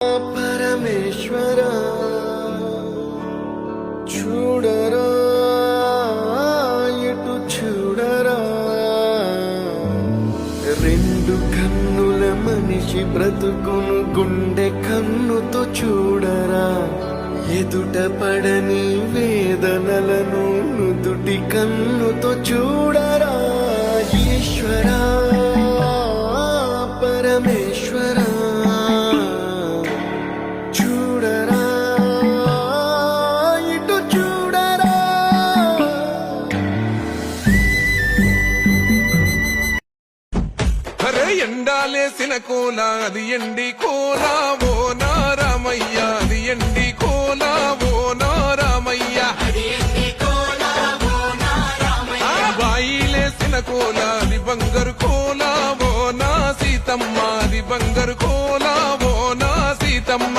పరమేశ్వరా చూడరా ఎటు చూడరా రెండు కన్నుల మనిషి బ్రతుకును గుండె కన్నుతో చూడరా ఎదుట పడని వేదనలను నుదుటి కన్నుతో చూడరా ఈశ్వరా పరమేశ్వరా చూడరా ఇటు చూడరా అరే ఎండాలేసిన కోల అది ఎండి కోల ఓ నారామయ్య అది ఎండి కోల ఓ నారామయ్య బాయిలేసిన కోల అది బంగారు కోల ఓ నా సీతమ్మ అది బంగారు కోల ఓ నా సీతమ్మ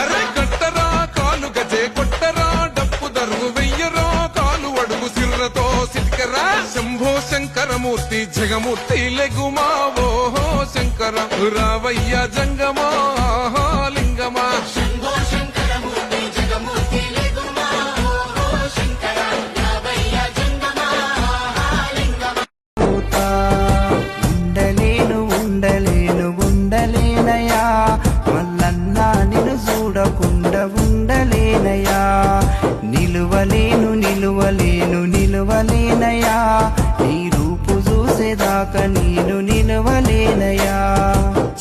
అరే కట్టరా కాలు గజే కొట్టరా డప్పు దరువు వెయ్యరా కాలు అడుగు సిర్రతో సిటికరా శంభో శంకరమూర్తి జగమూర్తి లెగుమా ఓహో శంకర రావయ్య జంగమా లింగమా ఉండలేను ఉండలేను ఉండలేనయా మల్లన్నా నిన్ను చూడకుండా ఉండలేనయా నిలువలేను నిలువలేను నిలువలేనయా నీ రూపు చూసేదాకా నేను నిలువలేనయా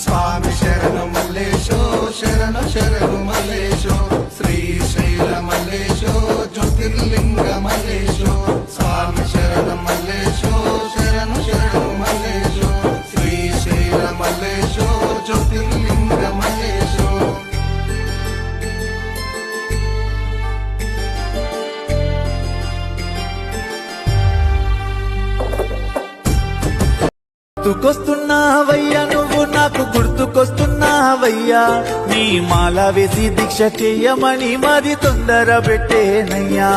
స్వామి శరణు మల్లేశో శరణు శరణు మల్లేశో శ్రీశైల మల్లేశో జ్యోతిర్లింగ మల్లేశో స్వామి శరణు మల్లేశో శరణు శరణు మల్లేశో శ్రీశైల మల్లేశో జ్యోతిర్లింగ మల్లేశో గుర్తుకొస్తున్నావయ్యా నువ్వు నాకు గుర్తుకొస్తున్నావయ్యా నీ మాల వేసి దీక్ష చేయమని మరి తొందర పెట్టేనయ్యా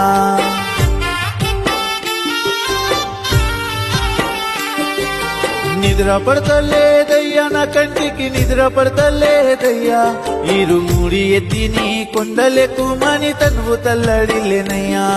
నిద్ర పడతలేదయ్యా నా కంటికి నిద్ర పడతలేదయ్యా ఇరుముడి ఎత్తి నీ కొండలెక్కుమని తనువు తల్లడిలేనయ్యా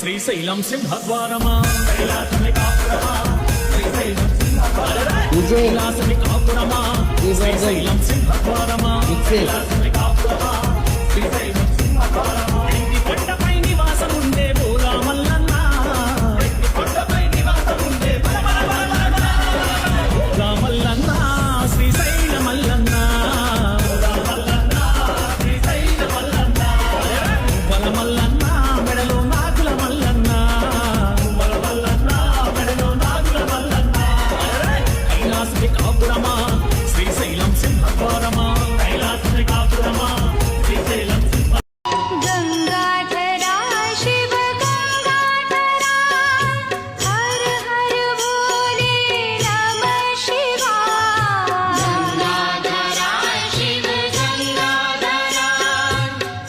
శ్రీశైలం సింహద్వారమా కైలాసమి కాపురమా శ్రీశైలం సింహద్వారమా కైలాసమి కాపురమా శ్రీశైలం సింహద్వారమా కైలాసమి కాపురమా శ్రీశైలం సింహద్వారమా ఇంటి కొండపై నివాసం ఉండే బోలా మల్లన్న ఇంటి కొండపై నివాసం ఉండే రామల్లన్న శ్రీశైల మల్లన్న రామల్లన్న శ్రీశైల మల్లన్న బల మల్లన్న మెడలో నాగుల మల్లన్న బల మల్లన్న మెడలో నాగుల మల్లన్న కైలాసమి కాపురమా శ్రీశైలం సింహద్వారమా కైలాసమి కాపురమా శ్రీశైలం సింహ गंगाधरा शिव गंगाधरा हर हर बोले नमः शिवाय गंगाधरा शिव गंगाधरा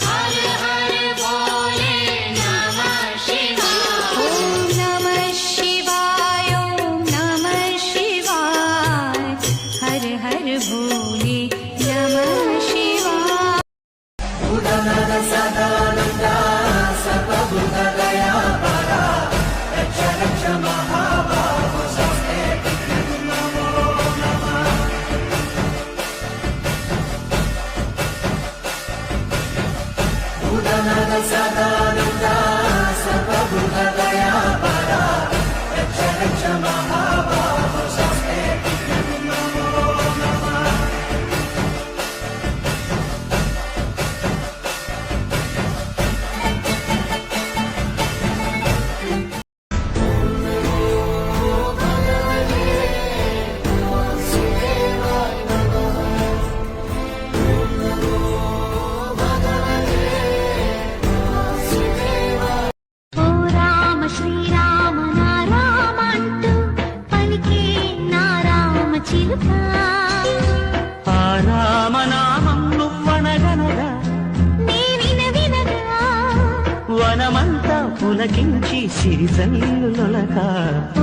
हर हर बोले नमः शिवाय ओम नमः शिवाय ओम नमः शिवाय हर हर बोले नमः शिवाय ఓ రామ శ్రీరామ నా రామ అంటూ పలికే నా రామ చిలుక ఆ రామనామం నువ్వనగనగా నీ వినగా వనమంతా పులకించి సిరిసల్లులొలక ఓ